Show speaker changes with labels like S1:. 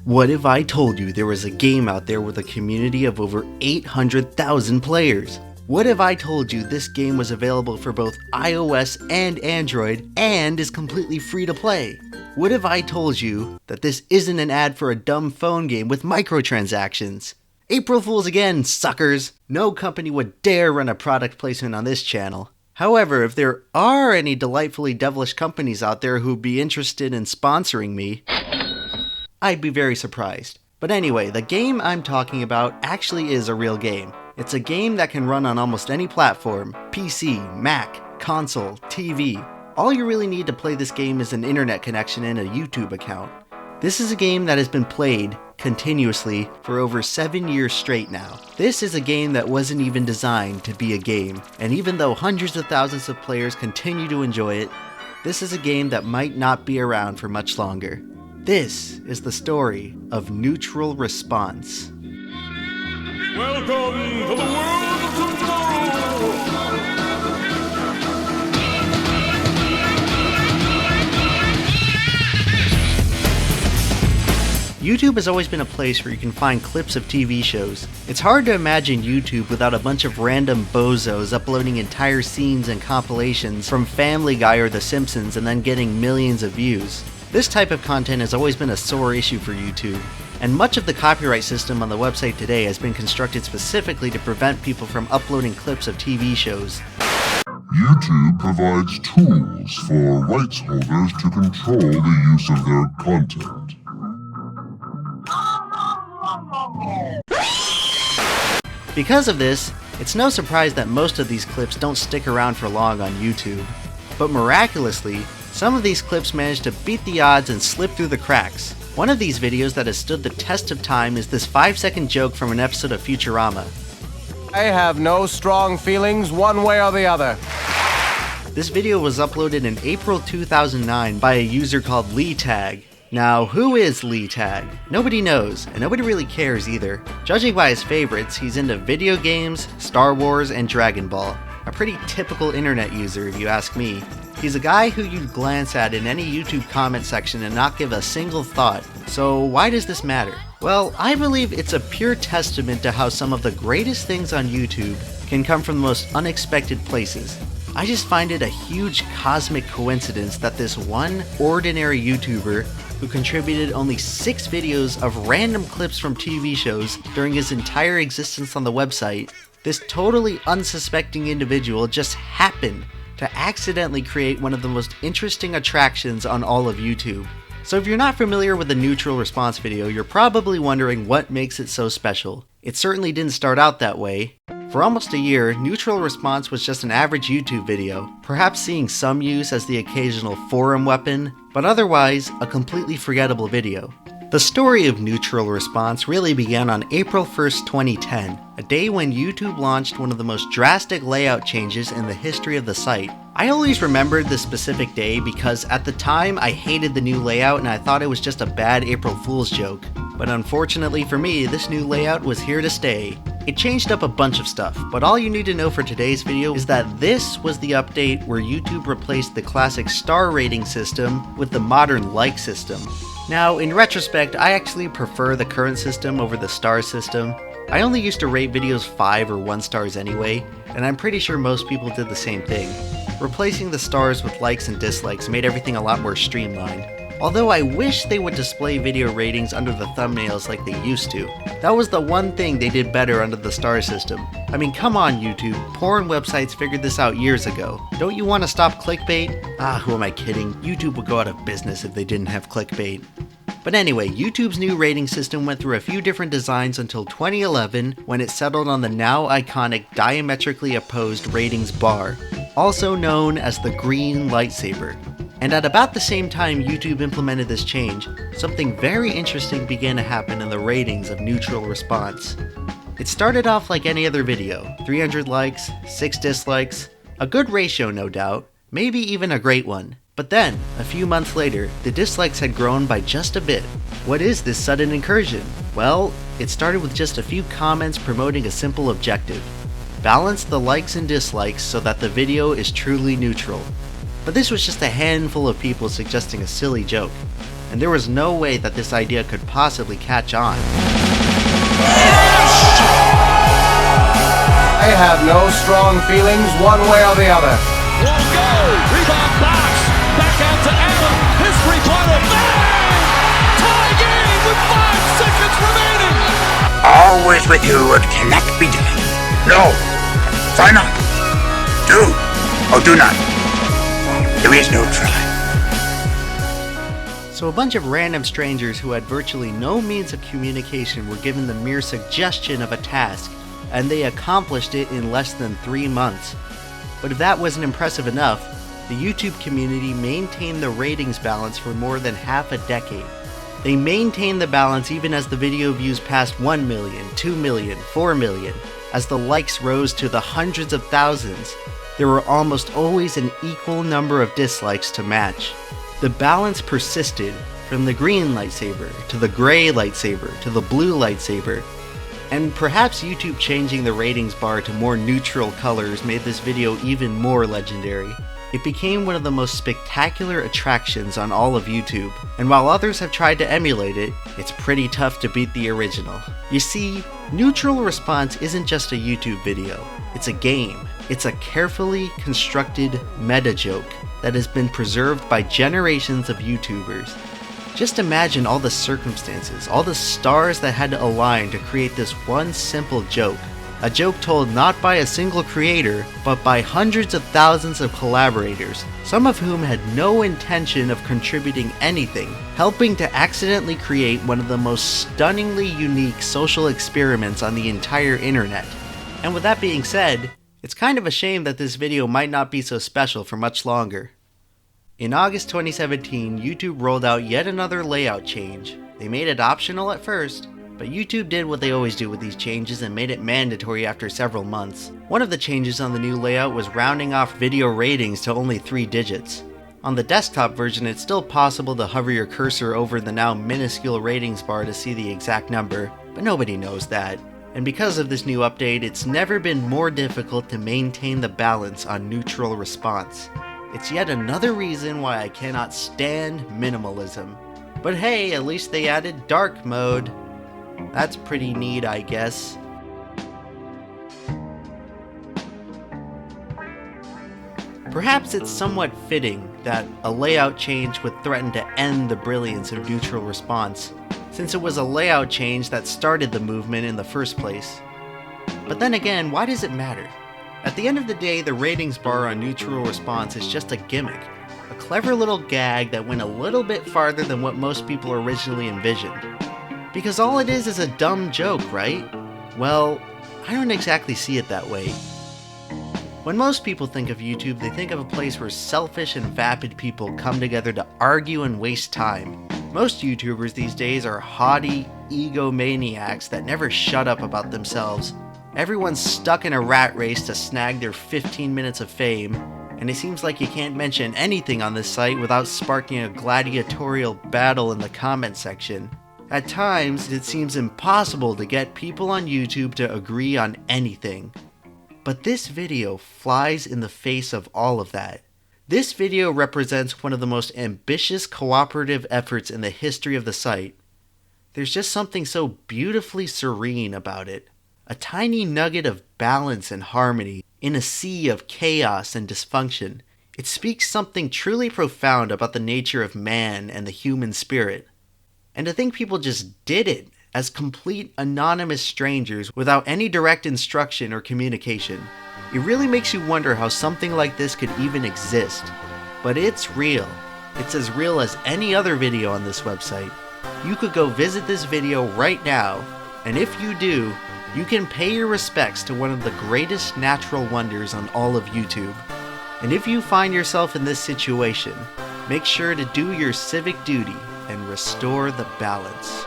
S1: What if I told you there was a game out there with a community of over 800,000 players? What if I told you this game was available for both iOS and Android and is completely free to play? What if I told you that this isn't an ad for a dumb phone game with microtransactions? April Fools again, suckers! No company would dare run a product placement on this channel. However, if there are any delightfully devilish companies out there who'd be interested in sponsoring me, I'd be very surprised. But anyway, the game I'm talking about actually is a real game. It's a game that can run on almost any platform: PC, Mac, console, TV. All you really need to play this game is an internet connection and a YouTube account. This is a game that has been played continuously for over 7 years straight now. This is a game that wasn't even designed to be a game, and even though hundreds of thousands of players continue to enjoy it, this is a game that might not be around for much longer. This is the story of Neutral Response.
S2: Welcome to the world of tomorrow!
S1: YouTube has always been a place where you can find clips of TV shows. It's hard to imagine YouTube without a bunch of random bozos uploading entire scenes and compilations from Family Guy or The Simpsons and then getting millions of views. This type of content has always been a sore issue for YouTube, and much of the copyright system on the website today has been constructed specifically to prevent people from uploading clips of TV shows.
S3: YouTube provides tools for rights holders to control the use of their content.
S1: Because of this, it's no surprise that most of these clips don't stick around for long on YouTube. But miraculously, some of these clips managed to beat the odds and slip through the cracks. One of these videos that has stood the test of time is this 5-second joke from an episode of Futurama.
S4: I have no strong feelings one way or the other.
S1: This video was uploaded in April 2009 by a user called LeeTag. Now, who is LeeTag? Nobody knows, and nobody really cares either. Judging by his favorites, he's into video games, Star Wars, and Dragon Ball. A pretty typical internet user, if you ask me. He's a guy who you'd glance at in any YouTube comment section and not give a single thought. So why does this matter? Well, I believe it's a pure testament to how some of the greatest things on YouTube can come from the most unexpected places. I just find it a huge cosmic coincidence that this one ordinary YouTuber who contributed only 6 videos of random clips from TV shows during his entire existence on the website, this totally unsuspecting individual just happened to accidentally create one of the most interesting attractions on all of YouTube. So if you're not familiar with the Neutral Response video, you're probably wondering what makes it so special. It certainly didn't start out that way. For almost a year, Neutral Response was just an average YouTube video, perhaps seeing some use as the occasional forum weapon, but otherwise a completely forgettable video. The story of Neutral Response really began on April 1st, 2010, a day when YouTube launched one of the most drastic layout changes in the history of the site. I always remembered this specific day because at the time I hated the new layout and I thought it was just a bad April Fool's joke. But unfortunately for me, this new layout was here to stay. It changed up a bunch of stuff, but all you need to know for today's video is that this was the update where YouTube replaced the classic star rating system with the modern like system. Now, in retrospect, I actually prefer the current system over the star system. I only used to rate videos 5 or 1 stars anyway, and I'm pretty sure most people did the same thing. Replacing the stars with likes and dislikes made everything a lot more streamlined. Although I wish they would display video ratings under the thumbnails like they used to. That was the one thing they did better under the star system. I mean, come on YouTube, porn websites figured this out years ago. Don't you want to stop clickbait? Who am I kidding? YouTube would go out of business if they didn't have clickbait. But anyway, YouTube's new rating system went through a few different designs until 2011 when it settled on the now iconic diametrically opposed ratings bar, also known as the green lightsaber. And at about the same time YouTube implemented this change, something very interesting began to happen in the ratings of Neutral Response. It started off like any other video, 300 likes, 6 dislikes, a good ratio no doubt, maybe even a great one. But then, a few months later, the dislikes had grown by just a bit. What is this sudden incursion? Well, it started with just a few comments promoting a simple objective: balance the likes and dislikes so that the video is truly neutral. But this was just a handful of people suggesting a silly joke. and there was no way that this idea could possibly catch on.
S4: I have no strong feelings one way or the other.
S2: Won't go. Rebound box. Back out to Allen. His three-pointer. Bang! Tie game with 5 seconds remaining.
S5: Always with you it cannot be done. No. Try not. Do or do not. There is no try.
S1: So a bunch of random strangers who had virtually no means of communication were given the mere suggestion of a task, and they accomplished it in less than 3 months. But if that wasn't impressive enough, the YouTube community maintained the ratings balance for more than half a decade. They maintained the balance even as the video views passed 1 million, 2 million, 4 million. As the likes rose to the hundreds of thousands, there were almost always an equal number of dislikes to match. The balance persisted from the green lightsaber to the gray lightsaber to the blue lightsaber. And perhaps YouTube changing the ratings bar to more neutral colors made this video even more legendary. It became one of the most spectacular attractions on all of YouTube, and while others have tried to emulate it, it's pretty tough to beat the original. You see, neutral response isn't just a YouTube video, it's a game. It's a carefully constructed meta joke that has been preserved by generations of YouTubers. Just imagine all the circumstances, all the stars that had to align to create this one simple joke. A joke told not by a single creator, but by hundreds of thousands of collaborators, some of whom had no intention of contributing anything, helping to accidentally create one of the most stunningly unique social experiments on the entire internet. And with that being said, it's kind of a shame that this video might not be so special for much longer. In August 2017, YouTube rolled out yet another layout change. They made it optional at first, but YouTube did what they always do with these changes and made it mandatory after several months. One of the changes on the new layout was rounding off video ratings to only 3 digits. On the desktop version, it's still possible to hover your cursor over the now minuscule ratings bar to see the exact number, but nobody knows that. And because of this new update, it's never been more difficult to maintain the balance on neutral response. It's yet another reason why I cannot stand minimalism. But hey, at least they added dark mode. That's pretty neat, I guess. Perhaps it's somewhat fitting that a layout change would threaten to end the brilliance of neutral response, since it was a layout change that started the movement in the first place. But then again, why does it matter? At the end of the day, the ratings bar on neutral response is just a gimmick, a clever little gag that went a little bit farther than what most people originally envisioned. Because all it is a dumb joke, right? Well, I don't exactly see it that way. When most people think of YouTube, they think of a place where selfish and vapid people come together to argue and waste time. Most YouTubers these days are haughty egomaniacs that never shut up about themselves. Everyone's stuck in a rat race to snag their 15 minutes of fame, and it seems like you can't mention anything on this site without sparking a gladiatorial battle in the comment section. At times, it seems impossible to get people on YouTube to agree on anything. But this video flies in the face of all of that. This video represents one of the most ambitious cooperative efforts in the history of the site. There's just something so beautifully serene about it. A tiny nugget of balance and harmony in a sea of chaos and dysfunction. It speaks something truly profound about the nature of man and the human spirit. And to think people just did it as complete anonymous strangers without any direct instruction or communication. It really makes you wonder how something like this could even exist. But it's real. It's as real as any other video on this website. You could go visit this video right now, and if you do, you can pay your respects to one of the greatest natural wonders on all of YouTube. And if you find yourself in this situation, make sure to do your civic duty and restore the balance.